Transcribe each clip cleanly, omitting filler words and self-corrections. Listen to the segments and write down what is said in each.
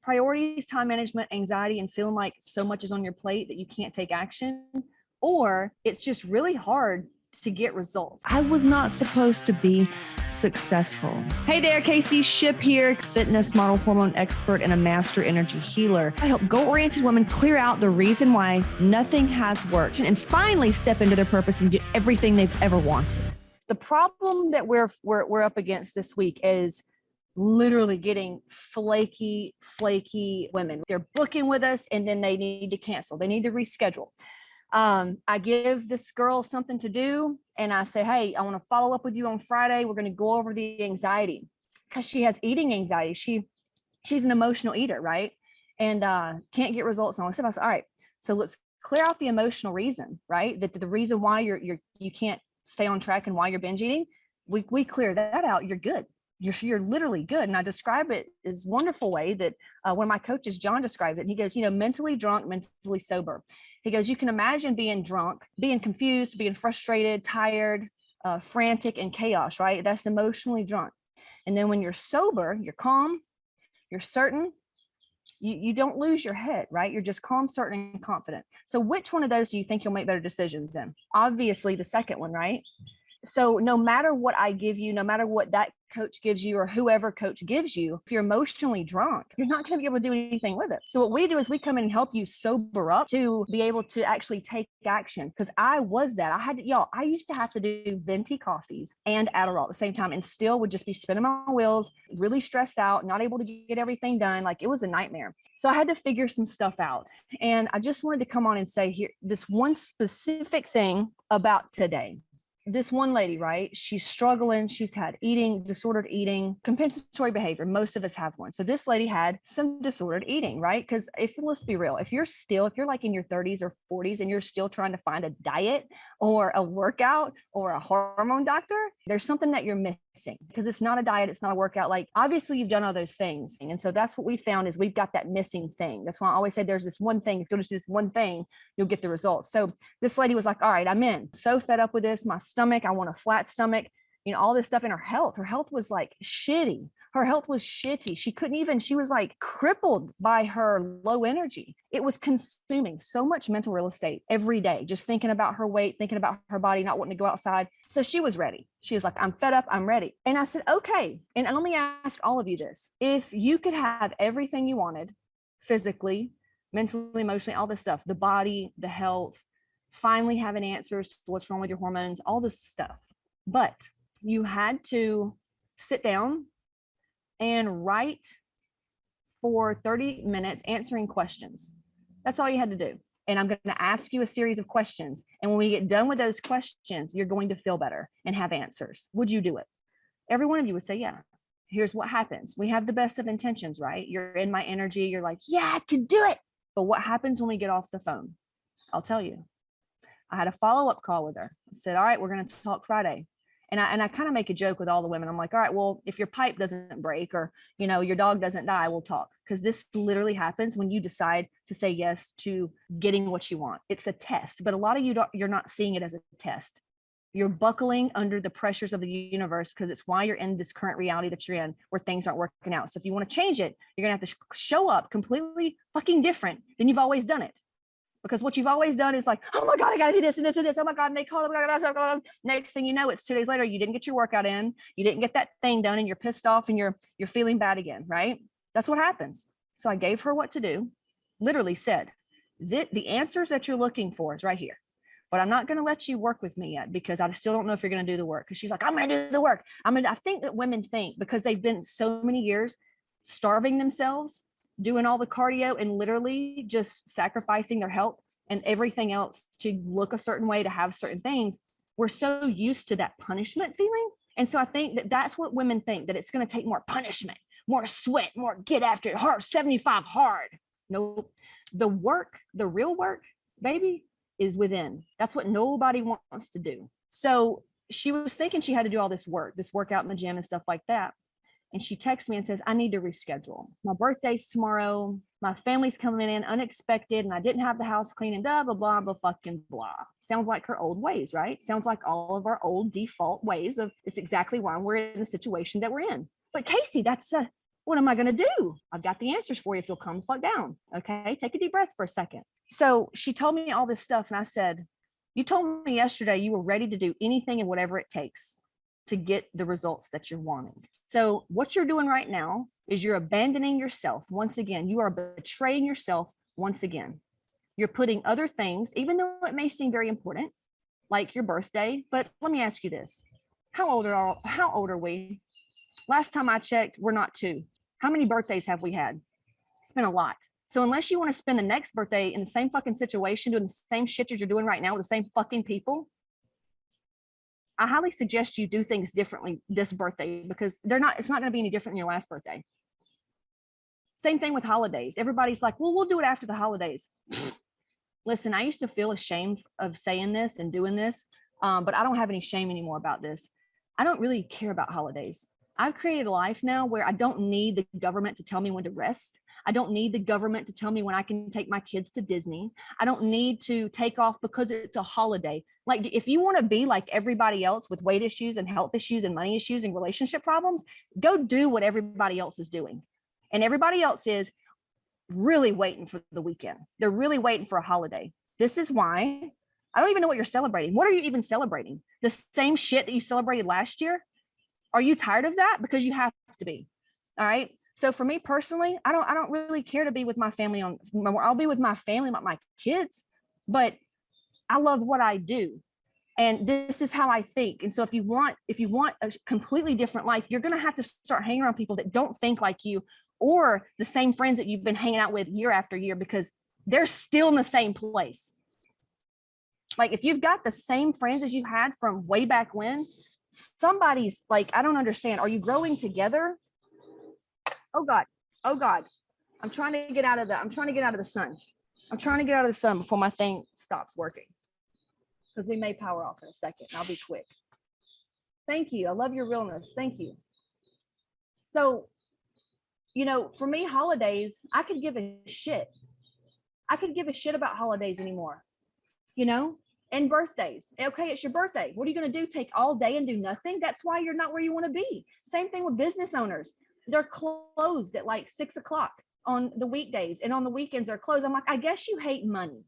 priorities, time management, anxiety, and feeling like so much is on your plate that you can't take action, or it's just really hard to get results. I was not supposed to be successful. Hey there, Casey Ship here, fitness model, hormone expert, and a master energy healer. I help goal-oriented women clear out the reason why nothing has worked and finally step into their purpose and get everything they've ever wanted. The problem that we're up against this week is literally getting flaky women. They're booking with us and then they need to cancel. They need to reschedule. I give this girl something to do and I say, hey, I want to follow up with you on Friday. We're going to go over the anxiety because she has eating anxiety. She's an emotional eater, right? And can't get results and all this stuff. I said, all right, so let's clear out the emotional reason, right? That the reason why you can't stay on track and why you're binge eating. We clear that out. You're good. You're literally good. And I describe it as wonderful way that one of my coaches, John, describes it. And he goes, mentally drunk, mentally sober. He goes, you can imagine being drunk, being confused, being frustrated, tired, frantic, and chaos, right? That's emotionally drunk. And then when you're sober, you're calm, you're certain, you don't lose your head, right? You're just calm, certain, and confident. So which one of those do you think you'll make better decisions in? Obviously the second one, right? So no matter what I give you, no matter what that coach gives you or whoever coach gives you, if you're emotionally drunk, you're not going to be able to do anything with it. So what we do is we come in and help you sober up to be able to actually take action. Because I was that. I used to have to do venti coffees and Adderall at the same time and still would just be spinning my wheels, really stressed out, not able to get everything done. Like it was a nightmare. So I had to figure some stuff out. And I just wanted to come on and say here, this one specific thing about today. This one lady, right? She's struggling. She's had disordered eating, compensatory behavior. Most of us have one. So this lady had some disordered eating, right? Because let's be real, if you're like in your 30s or 40s and you're still trying to find a diet or a workout or a hormone doctor, there's something that you're missing because it's not a diet. It's not a workout. Like obviously you've done all those things. And so that's what we found is we've got that missing thing. That's why I always say there's this one thing. If you'll just do this one thing, you'll get the results. So this lady was like, all right, I'm in. So fed up with this. My stomach, I want a flat stomach, all this stuff. In her health was like shitty. Her health was shitty. She was like crippled by her low energy. It was consuming so much mental real estate every day, just thinking about her weight, thinking about her body, not wanting to go outside. So she was ready. She was like, I'm fed up. I'm ready. And I said, okay. And let me ask all of you this. If you could have everything you wanted physically, mentally, emotionally, all this stuff, the body, the health, finally having answers to what's wrong with your hormones, all this stuff. But you had to sit down and write for 30 minutes answering questions. That's all you had to do. And I'm going to ask you a series of questions. And when we get done with those questions, you're going to feel better and have answers. Would you do it? Every one of you would say, yeah. Here's what happens. We have the best of intentions, right? You're in my energy. You're like, yeah, I can do it. But what happens when we get off the phone? I'll tell you. I had a follow-up call with her. I said, all right, we're going to talk Friday. And I kind of make a joke with all the women. I'm like, all right, well, if your pipe doesn't break or, your dog doesn't die, we'll talk. Because this literally happens when you decide to say yes to getting what you want. It's a test, but a lot of you're not seeing it as a test. You're buckling under the pressures of the universe because it's why you're in this current reality that you're in where things aren't working out. So if you want to change it, you're going to have to show up completely fucking different than you've always done it. Because what you've always done is like, oh my God, I got to do this and this and this. Oh my God. And they call it. Next thing you know, it's 2 days later. You didn't get your workout in. You didn't get that thing done and you're pissed off and you're feeling bad again. Right. That's what happens. So I gave her what to do, literally said, the answers that you're looking for is right here. But I'm not going to let you work with me yet because I still don't know if you're going to do the work. Because she's like, I'm going to do the work. I think that women think because they've been so many years starving themselves, doing all the cardio and literally just sacrificing their health and everything else to look a certain way, to have certain things. We're so used to that punishment feeling. And so I think that that's what women think, that it's going to take more punishment, more sweat, more get after it, hard, 75 hard. Nope. The work, the real work, baby, is within. That's what nobody wants to do. So she was thinking she had to do all this workout in the gym and stuff like that. And she texts me and says, I need to reschedule. My birthday's tomorrow. My family's coming in unexpected and I didn't have the house clean and blah, blah, blah, blah, fucking blah. Sounds like her old ways, right? Sounds like all of our old default ways of it's exactly why we're in the situation that we're in. But Casey, What am I going to do? I've got the answers for you if you'll calm the fuck down. Okay, take a deep breath for a second. So she told me all this stuff, and I said, you told me yesterday you were ready to do anything and whatever it takes to get the results that you're wanting. So what you're doing right now is you're abandoning yourself. Once again, you are betraying yourself once again. You're putting other things, even though it may seem very important, like your birthday. But let me ask you this. How old are we? Last time I checked, we're not 2. How many birthdays have we had? It's been a lot. So unless you want to spend the next birthday in the same fucking situation, doing the same shit as you're doing right now with the same fucking people, I highly suggest you do things differently this birthday, because it's not going to be any different than your last birthday. Same thing with holidays. Everybody's like, well, we'll do it after the holidays. Listen, I used to feel ashamed of saying this and doing this, but I don't have any shame anymore about this. I don't really care about holidays. I've created a life now where I don't need the government to tell me when to rest. I don't need the government to tell me when I can take my kids to Disney. I don't need to take off because it's a holiday. Like, if you want to be like everybody else with weight issues and health issues and money issues and relationship problems, go do what everybody else is doing. And everybody else is really waiting for the weekend. They're really waiting for a holiday. This is why I don't even know what you're celebrating. What are you even celebrating? The same shit that you celebrated last year? Are you tired of that? Because you have to be. All right. So for me personally, I don't really care to be with my family I'll be with my family, not my kids, but I love what I do. And this is how I think. And so if you want a completely different life, you're going to have to start hanging around people that don't think like you, or the same friends that you've been hanging out with year after year, because they're still in the same place. Like, if you've got the same friends as you had from way back when, somebody's like, I don't understand. Are you growing together? Oh God. I'm trying to get out of the sun. I'm trying to get out of the sun before my thing stops working, because we may power off in a second. I'll be quick. Thank you. I love your realness. Thank you. So, for me, holidays, I could give a shit. I could give a shit about holidays anymore, and birthdays. Okay, it's your birthday. What are you going to do? Take all day and do nothing? That's why you're not where you want to be. Same thing with business owners. They're closed at like 6 o'clock on the weekdays, and on the weekends they're closed. I'm like, I guess you hate money.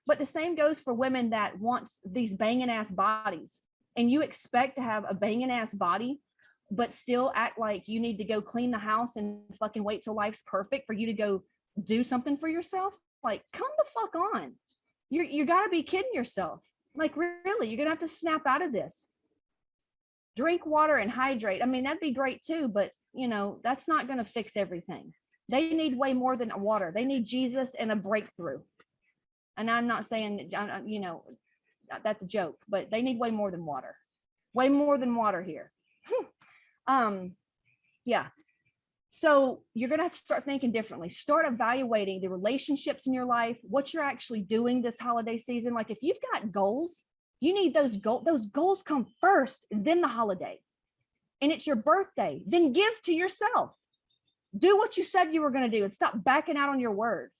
But the same goes for women that wants these banging ass bodies, and you expect to have a banging ass body, but still act like you need to go clean the house and fucking wait till life's perfect for you to go do something for yourself. Like, come the fuck on. You got to be kidding yourself. Like, really, you're going to have to snap out of this. Drink water and hydrate. I mean, that'd be great too, but that's not going to fix everything. They need way more than water. They need Jesus and a breakthrough. And I'm not saying, that's a joke, but they need way more than water. Way more than water here. Yeah. So you're going to have to start thinking differently. Start evaluating the relationships in your life, what you're actually doing this holiday season. Like, if you've got goals, you need those goals. Those goals come first, then the holiday. And it's your birthday. Then give to yourself. Do what you said you were going to do and stop backing out on your word.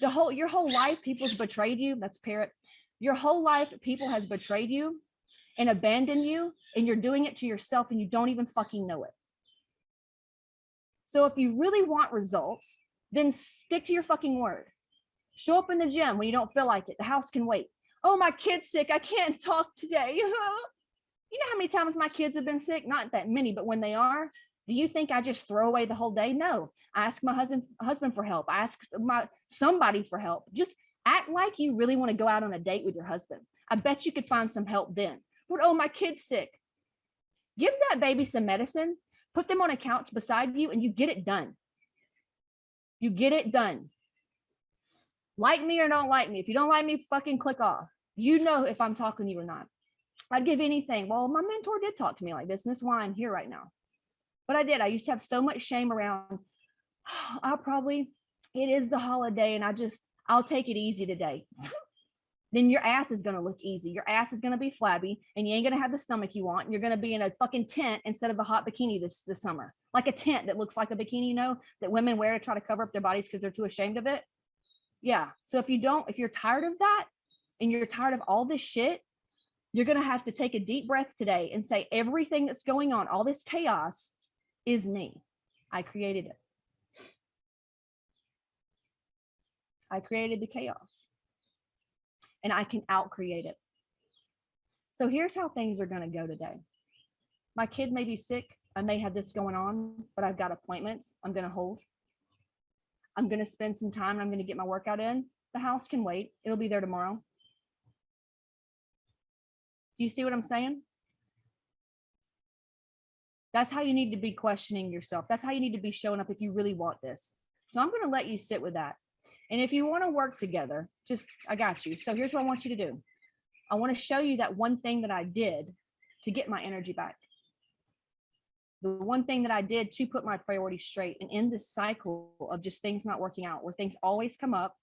Your whole life, people's betrayed you. That's Parrot. Your whole life, people has betrayed you and abandoned you, and you're doing it to yourself and you don't even fucking know it. So if you really want results, then stick to your fucking word. Show up in the gym when you don't feel like it. The house can wait. Oh, my kid's sick. I can't talk today. You know how many times my kids have been sick? Not that many, but when they are, do you think I just throw away the whole day? No. I ask my husband for help. I ask somebody for help. Just act like you really want to go out on a date with your husband. I bet you could find some help then. But, oh, my kid's sick. Give that baby some medicine. Put them on a couch beside you, and you get it done. You get it done. Like me or don't like me. If you don't like me, fucking click off. You know if I'm talking to you or not. I'd give anything. Well, my mentor did talk to me like this, and this is why I'm here right now. But I did. I used to have so much shame around, it is the holiday, and I'll take it easy today. Then your ass is going to look easy. Your ass is going to be flabby, and you ain't going to have the stomach you want. And you're going to be in a fucking tent instead of a hot bikini this summer. Like a tent that looks like a bikini, that women wear to try to cover up their bodies because they're too ashamed of it. Yeah. So if you're tired of that and you're tired of all this shit, you're going to have to take a deep breath today and say, everything that's going on, all this chaos is me. I created it. I created the chaos. And I can out-create it. So here's how things are going to go today. My kid may be sick. I may have this going on, but I've got appointments I'm going to hold. I'm going to spend some time and I'm going to get my workout in. The house can wait. It'll be there tomorrow. Do you see what I'm saying? That's how you need to be questioning yourself. That's how you need to be showing up if you really want this. So I'm going to let you sit with that. And if you want to work together, I got you. So here's what I want you to do. I want to show you that one thing that I did to get my energy back. The one thing that I did to put my priorities straight and end this cycle of just things not working out, where things always come up,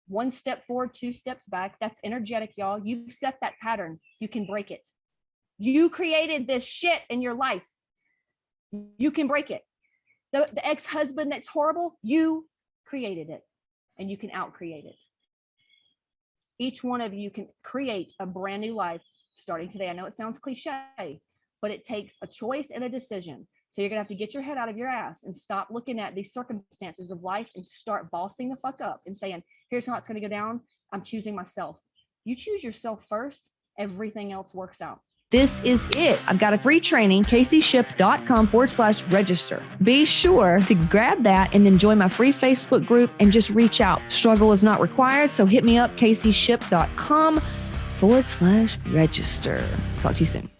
one step forward, two steps back. That's energetic, y'all. You've set that pattern. You can break it. You created this shit in your life. You can break it. The ex-husband that's horrible, you created it, and you can out-create it. Each one of you can create a brand new life starting today. I know it sounds cliche, but it takes a choice and a decision. So you're going to have to get your head out of your ass and stop looking at these circumstances of life and start bossing the fuck up and saying, here's how it's going to go down. I'm choosing myself. You choose yourself first. Everything else works out. This is it. I've got a free training, CaseyShip.com/register. Be sure to grab that and then join my free Facebook group and just reach out. Struggle is not required. So hit me up, CaseyShip.com/register. Talk to you soon.